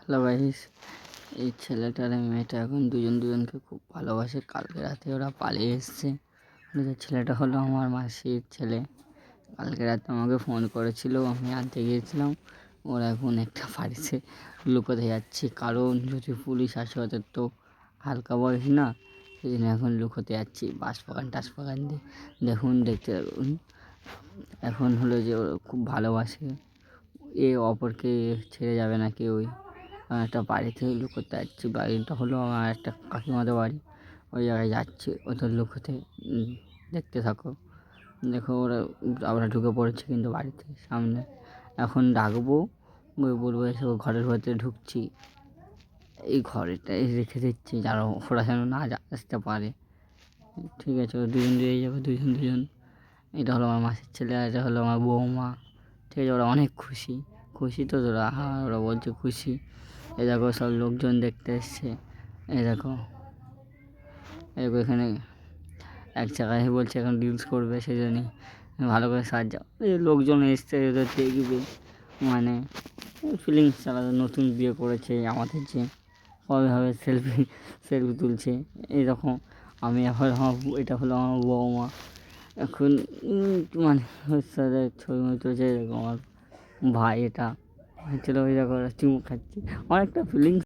Hello guys, এই ছেলেটার আর মেয়েটা এখন দুজনকে খুব ভালোবাসে। কালকে রাতে ওরা পালিয়ে এসছে। ছেলেটা হলো আমার মাসির ছেলে। কালকে রাতে আমাকে ফোন করেছিল, আমি আনতে গিয়েছিলাম। ওরা এখন একটা বাড়িতে লুকোতে যাচ্ছে, কারণ যদি পুলিশ আসে ওদের তো হালকা বয়স না, সেই জন্য এখন লুকোতে যাচ্ছি টাসবাগান দিয়ে। দেখতে থাকুন। এখন হলো যে ওরা খুব ভালোবাসে, অপরকে ছেড়ে যাবে না কেউই। একটা বাড়িতে লুকোতে যাচ্ছি। বাড়িটা হলো আমার একটা কাকিমাদের বাড়ি। ওই জায়গায় যাচ্ছি ওদের লুকোতে। দেখতে থাকো। দেখো ওরা ঢুকে পড়েছে কিন্তু বাড়িতে সামনে। এখন ডাকবো, বলবো এসে ঘরের ভেতরে ঢুকছি। এই ঘরেটাই রেখে দিচ্ছি যারা ওরা যেন না আসতে পারে। ঠিক আছে, ওরা দুজন যাবে, দুজন। এটা হলো আমার মাসির ছেলে, আর এটা হলো আমার বৌমা। ঠিক আছে, ওরা অনেক খুশি তো তোরা। হ্যাঁ, ওরা বলছে খুশি। এই দেখো সব লোকজন দেখতে এসছে। এই দেখো এখানে এক জায়গায় বলছে এখন রিলস করবে, সেই জন্যই ভালো করে সাজা। এই লোকজন এসছে, এদের দেখবে, মানে ফিলিংস আলাদা। নতুন বিয়ে করেছে আমাদের যে কবেভাবে সেলফি তুলছে এইরকম। আমি এখন এটা হলো আমার বৌমা। এখন মানে সাথে ছবি তুলছে। এরকম আমার ভাই, এটা ছিল ওই দেখো চুমু খাচ্ছি। অনেকটা ফিলিংস